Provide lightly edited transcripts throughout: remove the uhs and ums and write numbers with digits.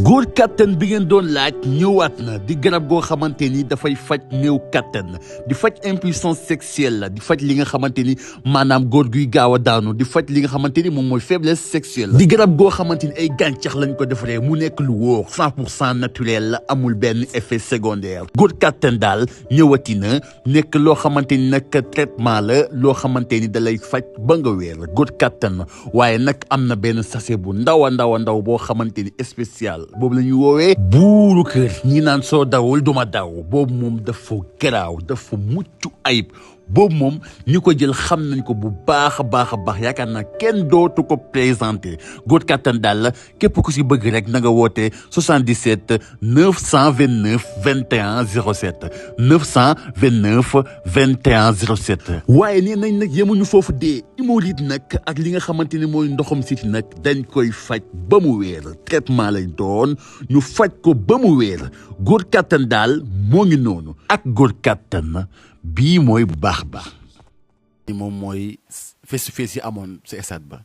góor kattan bi ngeen doon laaj ñëwaat na di garab goo xamante ni dafay faj néew kattan di faj impuissance sexuelle la di faj li nga xamante ni maanaam góor guy gaaw a daanu di faj li nga xamante ni moom mooy faiblesse sexuelle la di garab goo xamante ni ay gàncax lañ ko defaree mu nekk lu wóor 100% naturel la amul benn effet secondaire góor kattan daal ñëwati na nekk loo xamante ni nag traitement la loo xamante ni da lay faj ba nga wéer góor kattan waaye nag am na benn sachet bu ndaw a ndaw boo xamante ni spécial boobu la ñuy woowee buuru kër ñi naan soo dawul duma daw boobu moom dafa garaaw dafa mucc ayib boobu moom ñi ko jël xam nañ ko bu baax a baax yaakaar naa kenn dootu ko présenté góor kattan daal la képp ku si bëgg rek na nga woote 77 929 21 07 929 21 07 waaye nee nañ nag yemuñu foofu dee hémorroïde nag ak li nga xamante ni mooy ndoxam siti nag dañ koy faj ba mu wéer traitement lay doon ñu faj ko ba mu wéer góor kattan daal moo ngi noonu ak góor kattan bii mooy bu baax baax moom mooy face to face yi amoon sa stade ba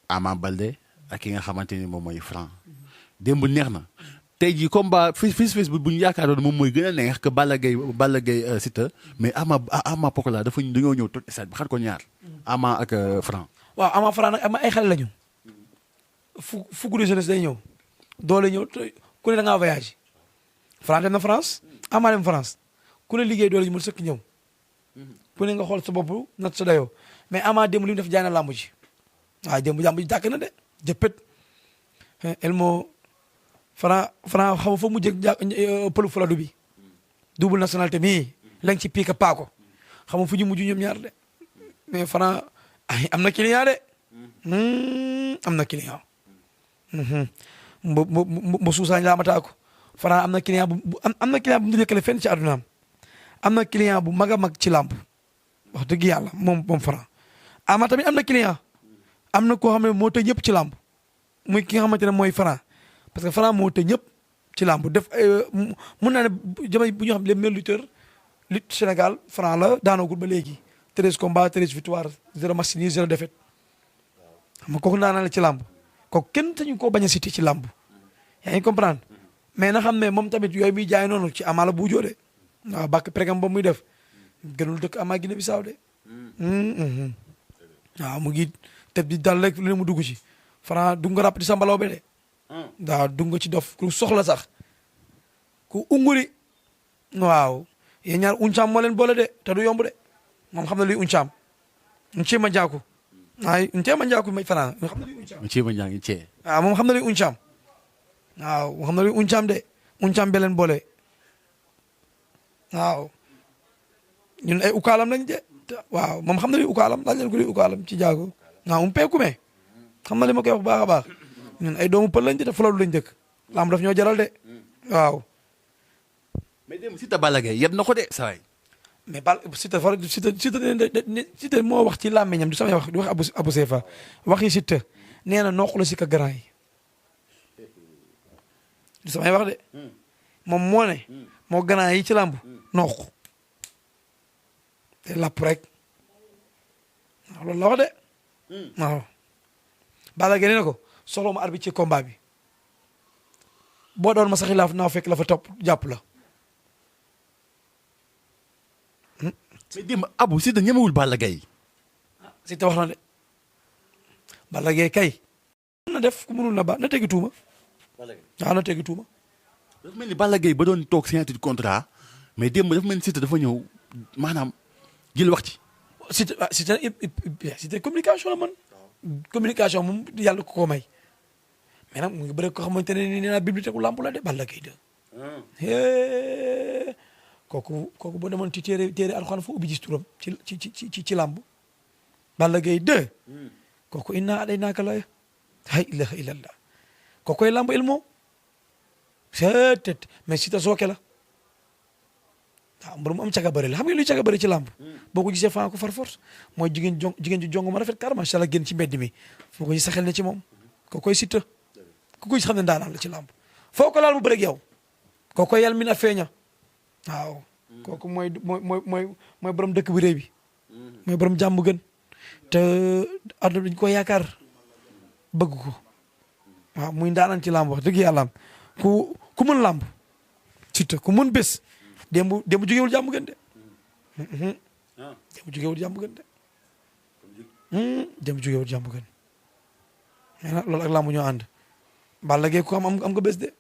Ama Baldé ak ki nga xamante ni moom mooy Franc démb neex na tey jii combat face to face bu ñu yaakaaroon moom mooy gën a neex que Balla Gaye Siteu mais Ama Pokola dañoo ñëw toj stade bi xar ko ñaar Ama ak Franc waaw Ama Franc nag ay xale lañu fukk de jeunesse day ñëw doole ñëw ku ne da ngaa voyage Franc dem na France Ama dem France ku ne liggéey doole ji mu sëkk ñëw ku ne nga xool sa bopp nat sa dayoo mais Ama démb li mu def jaay na làmb ji waaw démb làmb ji tàkk na de jëppët elmo Franc xam fa mu jëg pëlu fuladu bi double nationalité mii lañ ci piika paako xam fu ñu mujj ñoom ñaar de mais Franc am na client de am na client mbo suusaañ laamataa ko Franc am na client bu am na client bu mu njëkkale fenn ci àddunaam am na client bu mag a mag ci làmb wax dëgg yàlla moom Franc Ama tamit am na client am na koo xam ne moo tëj ñëpp ci làmb muy ki nga xamante ne mooy Franc parce que Franc moo tëj ñëpp ci làmb def mun naa ne jamono bu ñu xam les meilleurs lutteurs lutte Sénégal Franc la daanoogul ba léegi 13 combats 13 victoires 0 match nul 0 défaite xam nga kooku daanaa la ci làmb kooku kenn sañu koo bañ a cité ci làmb yaa ngi comprendre mais na xam ne moom tamit yooyu muy jaay noonu ci Ama la bu jóode waaw bàkk pregam ba muy def gënul dëkk Ama Guinée Bissau de waaw mu ngi teb di dal rek lu ne mu dugg ci Franc du nga ràpp di sambalaw be de waaw du nga ci dof ku soxla sax ku unguri waaw yéen ñaar uncaam moo leen boole de te du yomb de moom xam na luy uncaam uncee ma njaaku ay uncee ma njaaku may Franc xam na luy uncaam uncee ma njaaku uncee waaw moom xam na luy uncaam waaw xam na luy uncaam de uncaam be leen boole waaw ñun ay ukaalam lañ de waaw moom xam na luy ukaalam laaj leen ko luy ukaalam ci jaago waaw peekume xam na li ma koy wax baax a baax ñun ay doomu pël lañ de te fulalu lañ dëkk lamb daf ñoo jaral de waaw mais dem Siteu Balla Gaye yeb na ko de sawaay mais Siteu moo wax ci làmmiñam du samay wax du wax Abou Sefa waxi Siteu nee na noqu la si ka grand yi du samay wax de moom moo ne moo grand yi ci làmb noqu te lapp rek waaw loolu la wax de waaw Balla Gaye nee na ko soxla ma arbitre ci combat bi boo doon ma saxi laaf naa fekk la fa topp jàpp la mais démb Abou Siteu ñemewul Balla Gaye Siteu wax na de Balla Gaye kay na def ku mënul na ba na tegi tuuma waaw na tegi tuuma dafa mel ni Balla Gaye ba doon toog signature contrat mais démb dafa mel ni Siteu dafa ñëw maanaam jël wax ci Siteu communication la man communication moom yàlla ko may mais nag mu ngi bëri ko xamante ne nii nee naa bibliothèque u làmb la de Balla Gaye de kooku boo demoon ci téere alxuraan foo ubbi gis turam ci làmb Balla Gaye 2 kooku inna alaynaaka la ilaha illallah kookoy làmb ilmo seetet mais Siteu sooke la waaw mbir mu am caga bëri la xam nga luy caga bëri ci làmb boo ko gisee faa ko far force mooy jigéen ji jong ma rafet kar macha allah génn ci mbedd mi foo ko saxel ne ci moom kookoy Siteu ku koy xam ne daanaan la ci làmb foo ko laal mu bëri ak yow kookoy yàlla min a feeña waaw kooku mooy borom dëkk bi réew bi mooy borom jàmm gën te àdduna dañ ko yaakaar bëgg ko waaw muy ndaanaan ci làmb wax dëgg yàlla ku mën làmb surtout ku mën bés démb jógewul jàmm gën de démb jógewul jàmm gën de démb jógewul jàmm gën mais nag loolu ak làmb ñoo ànd Balla Gaye ku am nga bés de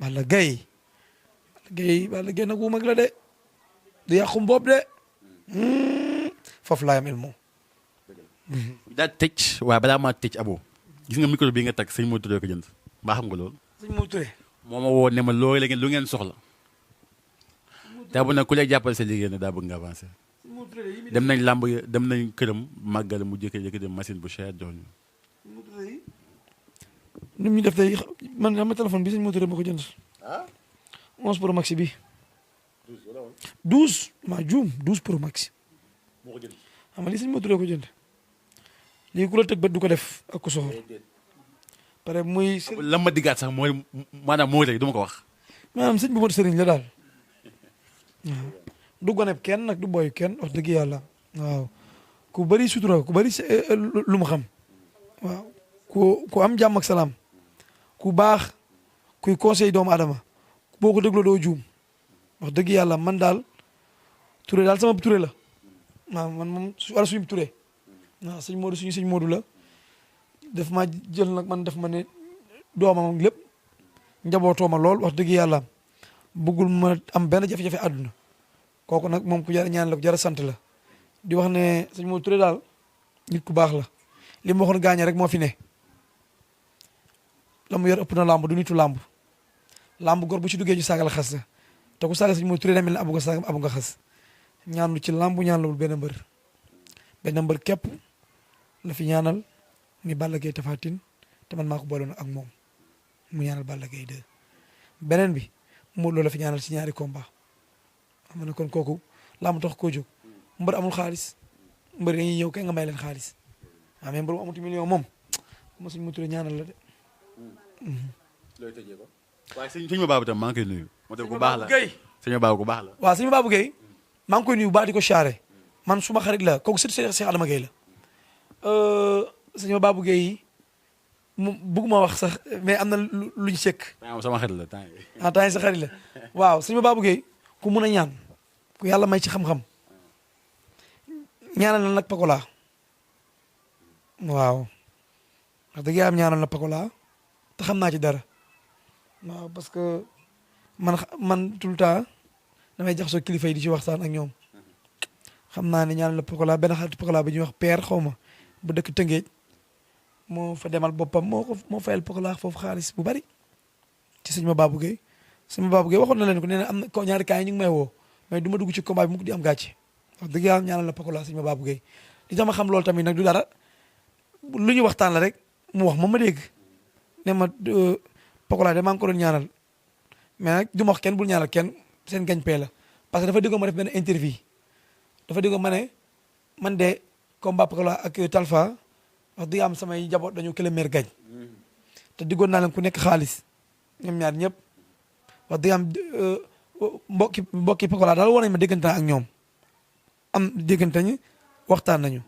Balla Gaye nag wu mag la de du yàqum bopp de foofu laa yam el moom daa tëj waaye balaa maa tëj abo gis nga micro bi nga tag sëñ Modou Touré ko jënd mbaa xam nga loolu sëñ Modou Touré moo ma woo ne ma loolu la ngeen lu ngeen soxla daa bu nag ku lay jàppale sa liggéey ne daa bëgg nga avancé dem nañ làmb dem nañ këram màggal mu jëkkee dem machine bu cher jox ñu ni mu ñu def tey man am na téléphone bi sëñ Modou Touré ma ko jënd 11 pro max bi 12 maa juum 12 pro max xam nga lii sëñ Modou Touré ko jënd lii ku la tëg bët du ko def ak ku soxor pare muy lan ma diggaat sax mooy maanaam moo tey du ma ko wax maanaam sëñ bu mot sëriñ la daal waaw du goneb kenn nag du boy kenn wax dëgg yàlla waaw ku bëri sutura ku bëri lu mu xam waaw ku am jàmm ak salaam ku baax kuy conseil doomu adama boo ko dégloo doo juum wax dëgg yàlla man daal Touré daal sama Touré la waaw man moom wala suñu Touré waaw sëñ Modou suñu sëñ Modou la def ma jël nag man def ma ne doomam lépp njabootoo ma lool wax dëgg yàlla bëggul ma am benn jafe-jafe àdduna kooku nag moom ku jar ñaan la ku jar sant la di wax ne sëñ Modou Touré daal nit ku baax la li ma waxoon gaañe rek moo fi ne la mu yor ëpp na làmb du nitu làmb làmb gor bu ci duggee ñu saagal xas la te ku saaga sëñ Modou Touré da mel ne abu nga saaga abu nga xas ñaanlu ci làmb ñaanluwul benn mbër képp la fi ñaanal ni Balla Gaye Tapha Tine te man maa ko booloon ak moom mu ñaanal Balla Gaye 2 beneen bi Modou Lo la fi ñaanal ci ñaari combat xam ne kon kooku làmb tax koo jóg mbër amul xaalis mbër dañuy ñëw kay nga may leen xaalis waaw mais mbër mu amuti million moom mo sëñ Modou Touré ñaanal la de looy tëjee ko waaye sëñ ma baabu tam maa ngi koy nuyu moo tax ku baax la sëñ ma baabu ku baax la waaw sëñ ma baabu Gueye maa ngi koy nuyu baax di ko charré man suma xarit la kooku sët Cheikh Adama Gueye la sëñ ma baabu Gueye mu bëgguma wax sax mais am na luñ sekk sama xarit la temps yi sa xarit la waaw sëñ ma baabu Gueye ku mun a ñaan ku yàlla may ci xam-xam ñaanal na nag Pakola waaw wax dëgg yàlla ñaanal na Pakola te xam naa ci dara waaw parce que man tout le temps damay jaxasoo kilifa yi di ci waxtaan ak ñoom xam naa ne ñaanal na Pakola benn xarit Pakola bi ñuy wax père xaw ma bu dëkk Tëngéej moo fa demal boppam moo fayal Pakola foofu xaalis bu bari ci sëñ ma Babou Gueye sëñ ma Babou Gueye waxoon na leen ko nee na am na ko ñaari kaay ñu ngi may woo mais du ma dugg ci combat bi mu ko di am gàcce wax dëgg yàlla ñaanal na Pakola sëñ ma Babou Gueye li tax ma xam loolu tamit nag du dara lu ñu waxtaan la rek mu wax ma dégg ne ma Pakola de maa ngi ko doon ñaanal mais nag du ma wax kenn bul ñaanal kenn seen gagne-pain la parce que dafa déggoo ma def benn interview dafa déggoo ma ne man de combat Pakola ak Talfa wax dëgg am samay njaboot dañoo kële meer gañ te diggoon naa leen ku nekk xaalis ñoom ñaar ñëpp wax dëgg am mbokki Pakola daal war nañ ma déggante ak ñoom am déggante ñu waxtaan nañu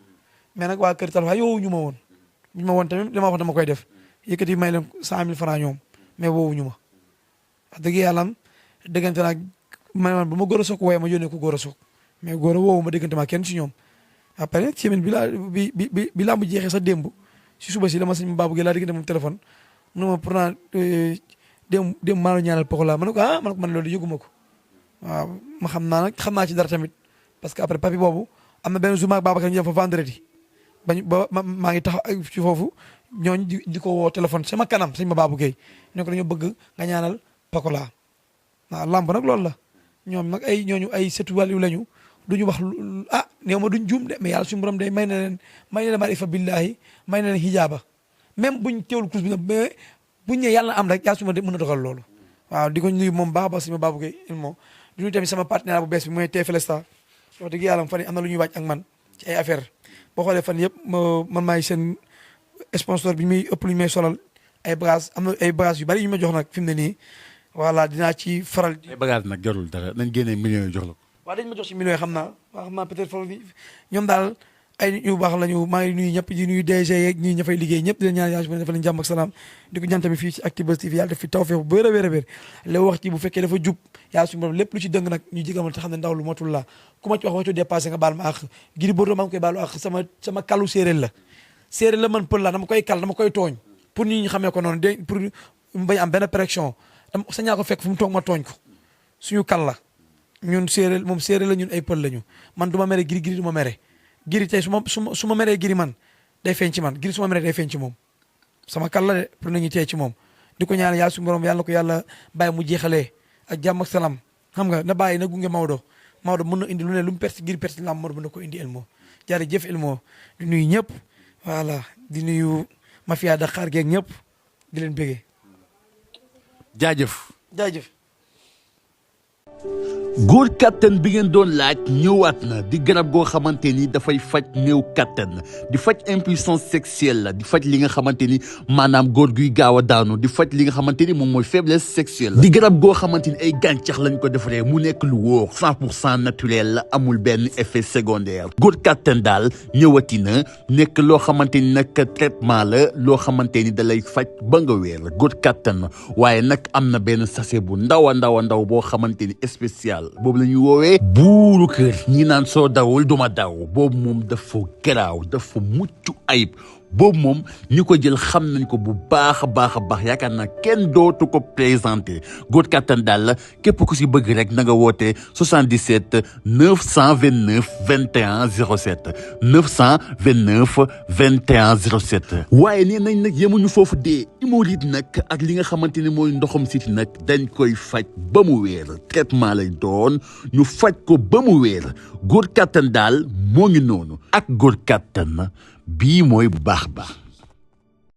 mais nag waa kër Talfa yow ñu ma woon ñu ma woon tamit dama wax dama koy def yëkkati may leen 100 000 francs ñoom mais woowuñu ma wax dëgg yàlla am déggante naa man bu ma góor a soog waaye ma yónnee ko góor a soog mais góor a woowu ma déggante ma kenn ci ñoom après semaine bi laa mu jeexee sa démb si suba si dama sëñ Babou Gueye laa diggante moom téléphone mu ne ma pourtant démb maa la ñaanal Pakola ma ne ko man loolu yëguma ko waaw ma xam naa ci dara tamit parce que après papi boobu am na benn jour maag Babacar ñu def fa vendredi maa ngi tax ci foofu ñooñ di ko woo téléphone sama kanam sëñ ma Babou Gueye ne ko dañoo bëgg nga ñaanal Pakola waaw lamb nag loolu la ñoom nag ñooñu ay setu wàllu lañu duñu wax néew ma duñ juum de mais yàlla suñu borom day may na leen marifa billahi may na leen hijaaba même buñ teewul kus bi nag mais buñ ne yàlla na am rek yàlla suñu mën a dogal loolu waaw di ko nuyu moom baax ba sëñ ma Babou Gueye ilmo di nuyu tamit sama partenaire bu bees bi mooy TFLSTA wax dëgg yàlla fan yi am na lu ñuy wàcc ak man ci ay affaire boo xoolee fan yëpp man maay seen sponsor bi muy ëpp lu ñu may solal ay bagages am na ay bagages yu bari yu ma jox nag fi mu ne nii voilà dinaa ci faral. ay bagages nag jarul dara nañ génnee millions yi jox la ko. waaw dañ ma jox ci millions yi xam naa peut-être foofu ñoom daal ay nit ñu baax lañu maa ngi nuyu ñëpp di nuyu DG yeeg ñi ña fay liggéey ñëpp di leen ñaan yàlla defal leen jàmm ak salaam di ko ñaan tamit fii ci Actubuzz TV yàlla def fi tawfeex bu wér a wér a wér la wax ci bu fekkee dafa jub yàlla suñu borom lépp lu ci dëng nag ñu jégamal te xam ne ndaw lu matul la ku ma ci wax waxtu dépassé nga baal ma ak Gris Bordeaux maa ngi koy baalu ak sama kalu séeréer la man pël la dama koy kal dama koy tooñ pour nit ñi xamee ko noonu de pour mu bañ am benn pression dama sañaa ko fekk fu mu toog ma tooñ ko suñu kal la ñun séeréer moom séeréer la ñun ay pël lañu man du ma mere Gris du ma mere Gris tey su ma meree Gris man day feeñ ci man Gris su ma meree day feeñ ci moom sama kal la de pour nañu tey ci moom di ko ñaan yàlla suñu borom yàlla na ko yàlla bàyyi mu jeexalee ak jàmm ak salaam xam nga na bàyyi na gunge Maodo mën na indi lu ne lu mu perte Gris perte lam Maodo mën na ko indi Elmo jërëjëf Elmo di nuyu ñëpp voilà di nuyu mafia Dakar geeg ñëpp di leen bëggee jaajëf góor kattan bi ngeen doon laaj ñëwaat na di garab goo xamante ni dafay faj néew kattan di faj impuissance sexuelle la di faj li nga xamante ni maanaam góor guy gaaw a daanu di faj li nga xamante ni moom mooy faiblesse sexuelle di garab goo xamante ni ay gàncax lañ ko defaree mu nekk lu wóor 100% naturel la amul benn effet secondaire góor kattan daal ñëwati na nekk loo xamante ni nag traitement la loo xamante ni da lay faj ba nga wér góor kattan waaye nag am na benn sachet bu ndaw a ndaw boo xamante ni spécial boobu la ñuy woowee buuru kër ñi naan soo dawul duma daw boobu moom dafa garaaw dafa mucc ayib boobu moom ñi ko jël xam nañ ko bu baax a baax yaakaar naa kenn dootu ko présenté góor kattan daal la képp ku si bëgg rek na nga woote 77 929 21 07 929 21 07 waaye nee nañ nag yemuñu foofu dee hémorroïde nag ak li nga xamante ni mooy ndoxam siti nag dañ koy faj ba mu wéer traitement lay doon ñu faj ko ba mu wéer góor kattan daal moo ngi noonu ak góor kattan bii mooy bu baax